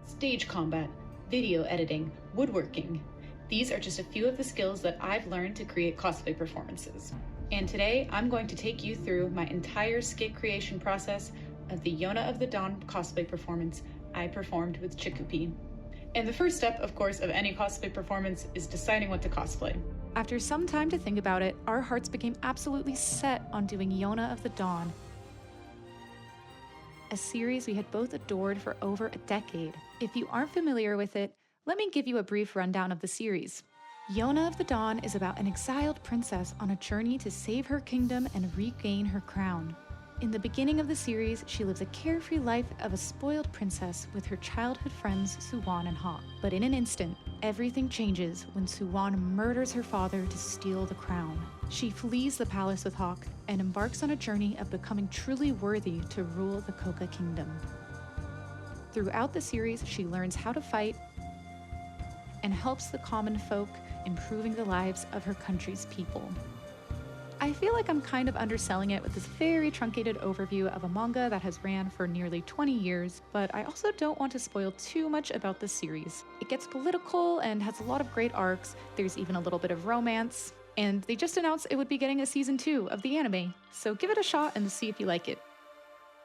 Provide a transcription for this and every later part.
stage combat, video editing, woodworking. These are just a few of the skills that I've learned to create cosplay performances. And today I'm going to take you through my entire skit creation process of the Yona of the Dawn cosplay performance I performed with Chikupi. And the first step, of course, of any cosplay performance is deciding what to cosplay. After some time to think about it, our hearts became absolutely set on doing Yona of the Dawn, a series we had both adored for over a decade. If you aren't familiar with it, let me give you a brief rundown of the series. Yona of the Dawn is about an exiled princess on a journey to save her kingdom and regain her crown. In the beginning of the series, she lives a carefree life of a spoiled princess with her childhood friends Suwon and Hawk. But in an instant, everything changes when Suwon murders her father to steal the crown. She flees the palace with Hawk and embarks on a journey of becoming truly worthy to rule the Koka kingdom. Throughout the series, she learns how to fight and helps the common folk, improving the lives of her country's people. I feel like I'm kind of underselling it with this very truncated overview of a manga that has ran for nearly 20 years, but I also don't want to spoil too much about this series. It gets political and has a lot of great arcs. There's even a little bit of romance, and they just announced it would be getting a season 2 of the anime, so give it a shot and see if you like it.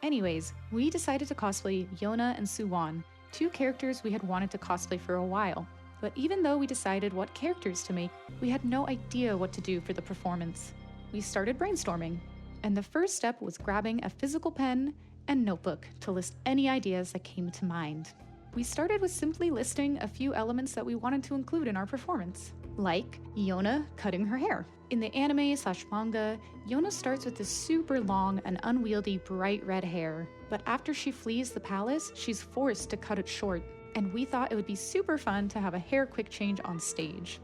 Anyways, we decided to cosplay Yona and Suwon, two characters we had wanted to cosplay for a while. But even though we decided what characters to make, we had no idea what to do for the performance. We started brainstorming, and the first step was grabbing a physical pen and notebook to list any ideas that came to mind. We started with simply listing a few elements that we wanted to include in our performance, like Yona cutting her hair. In the anime/manga, Yona starts with this super long and unwieldy bright red hair, but after she flees the palace, she's forced to cut it short, and we thought it would be super fun to have a hair quick change on stage.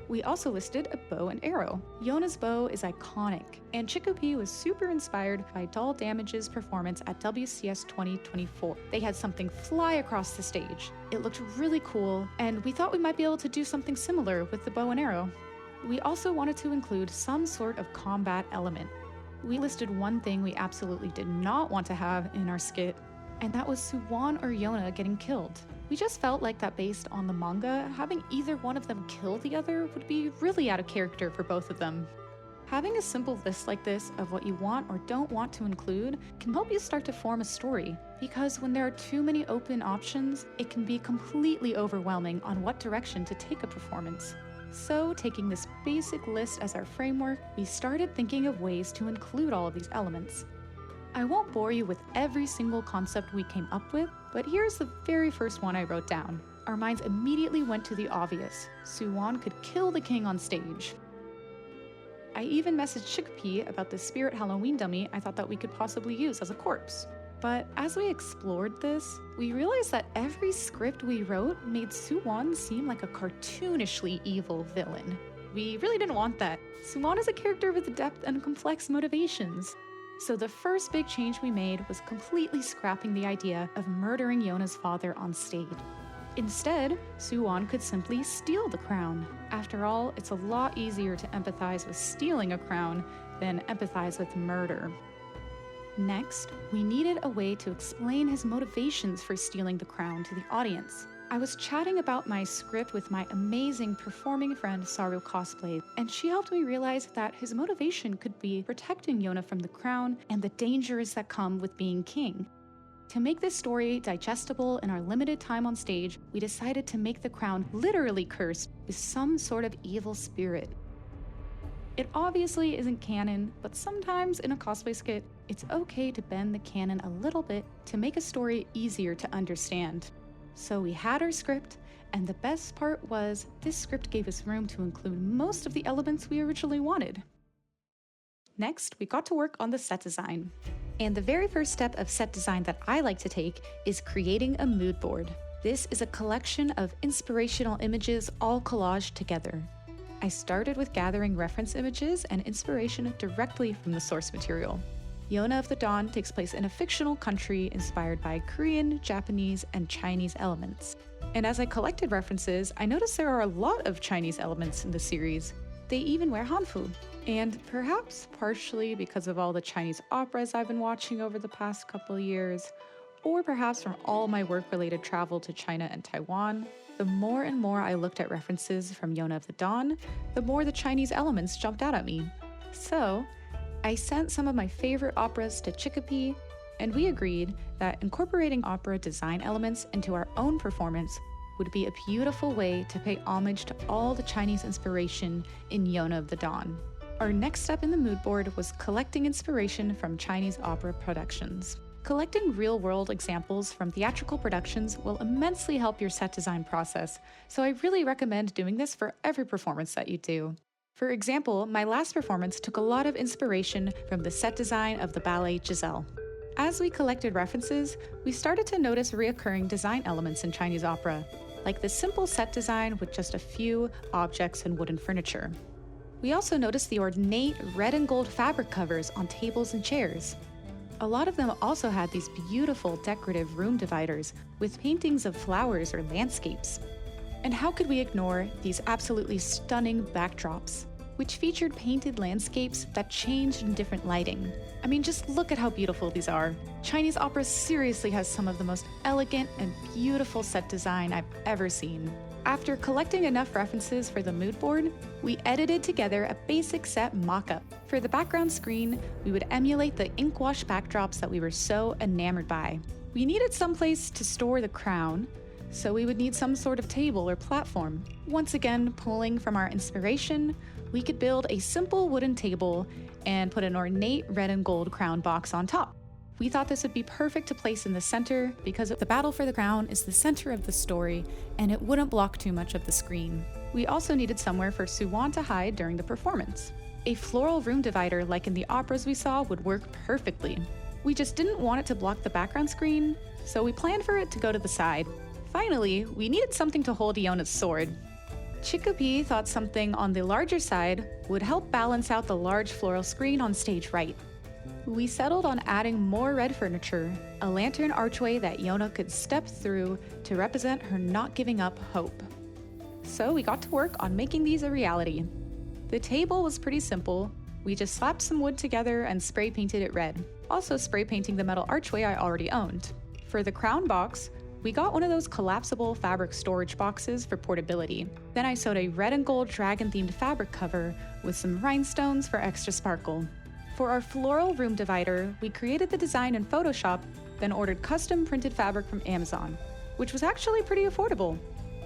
We also listed a bow and arrow. Yona's bow is iconic, and Chikupi was super inspired by Doll Damage's performance at WCS 2024. They had something fly across the stage. It looked really cool, and we thought we might be able to do something similar with the bow and arrow. We also wanted to include some sort of combat element. We listed one thing we absolutely did not want to have in our skit, and that was Suwon or Yona getting killed. We just felt like that based on the manga, having either one of them kill the other would be really out of character for both of them. Having a simple list like this of what you want or don't want to include can help you start to form a story, because when there are too many open options, it can be completely overwhelming on what direction to take a performance. So, taking this basic list as our framework, we started thinking of ways to include all of these elements. I won't bore you with every single concept we came up with, but here's the very first one I wrote down. Our minds immediately went to the obvious. Suwon could kill the king on stage. I even messaged Chikupi about the spirit Halloween dummy I thought that we could possibly use as a corpse. But as we explored this, we realized that every script we wrote made Suwon seem like a cartoonishly evil villain. We really didn't want that. Suwon is a character with depth and complex motivations. So the first big change we made was completely scrapping the idea of murdering Yona's father on stage. Instead, Suwon could simply steal the crown. After all, it's a lot easier to empathize with stealing a crown than empathize with murder. Next, we needed a way to explain his motivations for stealing the crown to the audience. I was chatting about my script with my amazing performing friend Saru Cosplay, and she helped me realize that his motivation could be protecting Yona from the crown and the dangers that come with being king. To make this story digestible in our limited time on stage, we decided to make the crown literally cursed with some sort of evil spirit. It obviously isn't canon, but sometimes in a cosplay skit, it's okay to bend the canon a little bit to make a story easier to understand. So we had our script, and the best part was this script gave us room to include most of the elements we originally wanted. Next, we got to work on the set design. And the very first step of set design that I like to take is creating a mood board. This is a collection of inspirational images all collaged together. I started with gathering reference images and inspiration directly from the source material. Yona of the Dawn takes place in a fictional country inspired by Korean, Japanese, and Chinese elements. And as I collected references, I noticed there are a lot of Chinese elements in the series. They even wear hanfu. And perhaps partially because of all the Chinese operas I've been watching over the past couple of years, or perhaps from all my work-related travel to China and Taiwan, the more and more I looked at references from Yona of the Dawn, the more the Chinese elements jumped out at me. So, I sent some of my favorite operas to Chicopee, and we agreed that incorporating opera design elements into our own performance would be a beautiful way to pay homage to all the Chinese inspiration in Yona of the Dawn. Our next step in the mood board was collecting inspiration from Chinese opera productions. Collecting real-world examples from theatrical productions will immensely help your set design process, so I really recommend doing this for every performance that you do. For example, my last performance took a lot of inspiration from the set design of the ballet Giselle. As we collected references, we started to notice recurring design elements in Chinese opera, like the simple set design with just a few objects and wooden furniture. We also noticed the ornate red and gold fabric covers on tables and chairs. A lot of them also had these beautiful decorative room dividers with paintings of flowers or landscapes. And how could we ignore these absolutely stunning backdrops, which featured painted landscapes that changed in different lighting? I mean, just look at how beautiful these are. Chinese opera seriously has some of the most elegant and beautiful set design I've ever seen. After collecting enough references for the mood board, we edited together a basic set mock-up. For the background screen, we would emulate the ink wash backdrops that we were so enamored by. We needed someplace to store the crown, so we would need some sort of table or platform. Once again, pulling from our inspiration, we could build a simple wooden table and put an ornate red and gold crown box on top. We thought this would be perfect to place in the center because the battle for the crown is the center of the story and it wouldn't block too much of the screen. We also needed somewhere for Suwon to hide during the performance. A floral room divider like in the operas we saw would work perfectly. We just didn't want it to block the background screen, so we planned for it to go to the side. Finally, we needed something to hold Yona's sword. Chicopee thought something on the larger side would help balance out the large floral screen on stage right. We settled on adding more red furniture, a lantern archway that Yona could step through to represent her not giving up hope. So we got to work on making these a reality. The table was pretty simple. We just slapped some wood together and spray painted it red, also spray painting the metal archway I already owned. For the crown box, we got one of those collapsible fabric storage boxes for portability. Then I sewed a red and gold dragon-themed fabric cover with some rhinestones for extra sparkle. For our floral room divider, we created the design in Photoshop, then ordered custom printed fabric from Amazon, which was actually pretty affordable.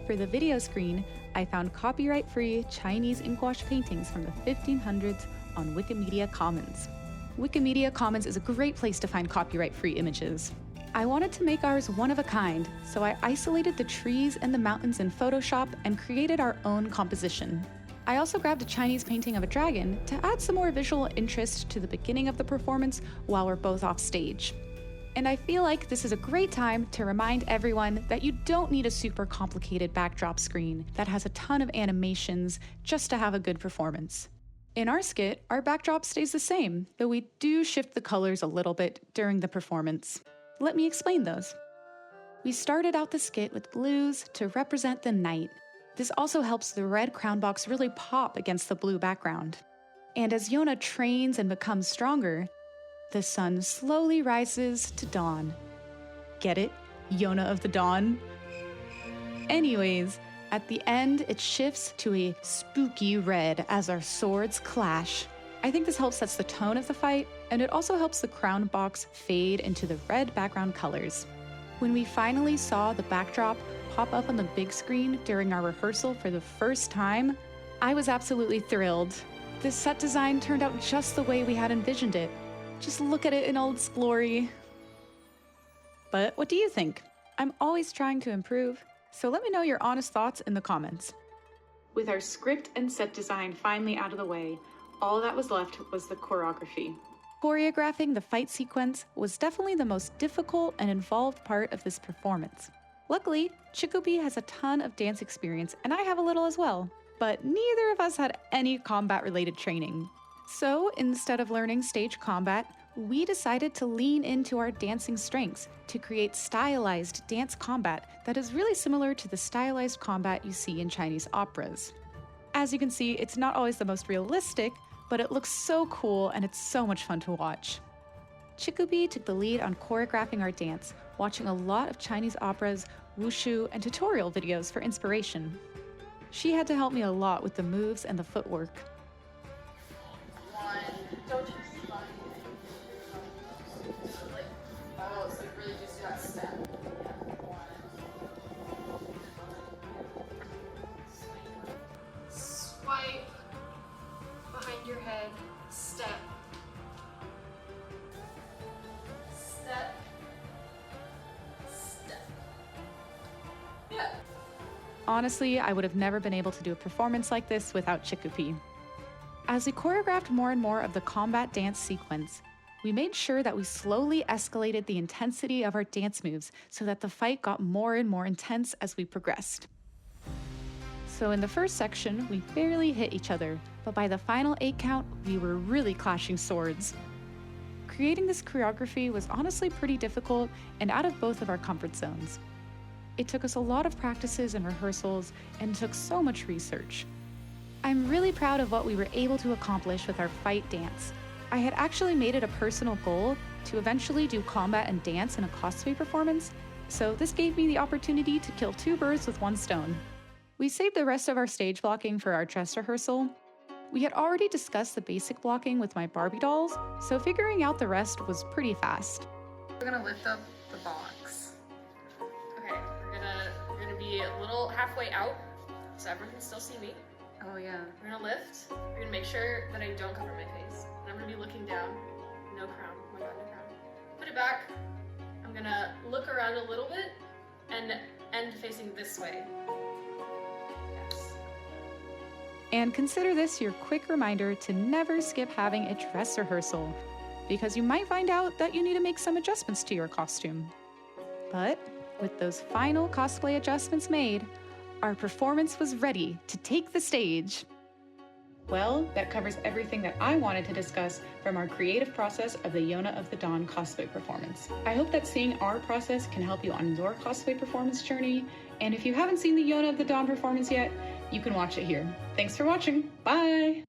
For the video screen, I found copyright-free Chinese inkwash paintings from the 1500s on Wikimedia Commons. Wikimedia Commons is a great place to find copyright-free images. I wanted to make ours one of a kind, so I isolated the trees and the mountains in Photoshop and created our own composition. I also grabbed a Chinese painting of a dragon to add some more visual interest to the beginning of the performance while we're both off stage. And I feel like this is a great time to remind everyone that you don't need a super complicated backdrop screen that has a ton of animations just to have a good performance. In our skit, our backdrop stays the same, though we do shift the colors a little bit during the performance. Let me explain those. We started out the skit with blues to represent the night. This also helps the red crown box really pop against the blue background. And as Yona trains and becomes stronger, the sun slowly rises to dawn. Get it? Yona of the Dawn? Anyways, at the end, it shifts to a spooky red as our swords clash. I think this helps sets the tone of the fight, and it also helps the crown box fade into the red background colors. When we finally saw the backdrop pop up on the big screen during our rehearsal for the first time, I was absolutely thrilled. This set design turned out just the way we had envisioned it. Just look at it in all its glory. But what do you think? I'm always trying to improve, so let me know your honest thoughts in the comments. With our script and set design finally out of the way, all that was left was the choreography. Choreographing the fight sequence was definitely the most difficult and involved part of this performance. Luckily, Chicopee has a ton of dance experience and I have a little as well, but neither of us had any combat-related training. So instead of learning stage combat, we decided to lean into our dancing strengths to create stylized dance combat that is really similar to the stylized combat you see in Chinese operas. As you can see, it's not always the most realistic, but it looks so cool and it's so much fun to watch. Chicopee took the lead on choreographing our dance, watching a lot of Chinese operas, wushu, and tutorial videos for inspiration. She had to help me a lot with the moves and the footwork. One, don't you find like, oh, so really just that step. Swipe behind your head, step, step, step. Yeah. Honestly, I would have never been able to do a performance like this without Chikupi. As we choreographed more and more of the combat dance sequence, we made sure that we slowly escalated the intensity of our dance moves so that the fight got more and more intense as we progressed. So in the first section, we barely hit each other, but by the final 8 count, we were really clashing swords. Creating this choreography was honestly pretty difficult and out of both of our comfort zones. It took us a lot of practices and rehearsals and took so much research. I'm really proud of what we were able to accomplish with our fight dance. I had actually made it a personal goal to eventually do combat and dance in a cosplay performance, so this gave me the opportunity to kill 2 birds with 1 stone. We saved the rest of our stage blocking for our dress rehearsal. We had already discussed the basic blocking with my Barbie dolls, so figuring out the rest was pretty fast. We're gonna lift up the box. Okay, we're gonna be a little halfway out, so everyone can still see me. Oh yeah. We're gonna lift. We're gonna make sure that I don't cover my face. And I'm gonna be looking down. No crown. Oh my god, no crown. Put it back. I'm gonna look around a little bit and end facing this way. Yes. And consider this your quick reminder to never skip having a dress rehearsal, because you might find out that you need to make some adjustments to your costume. But with those final cosplay adjustments made, our performance was ready to take the stage. Well, that covers everything that I wanted to discuss from our creative process of the Yona of the Dawn cosplay performance. I hope that seeing our process can help you on your cosplay performance journey, and if you haven't seen the Yona of the Dawn performance yet, you can watch it here. Thanks for watching. Bye!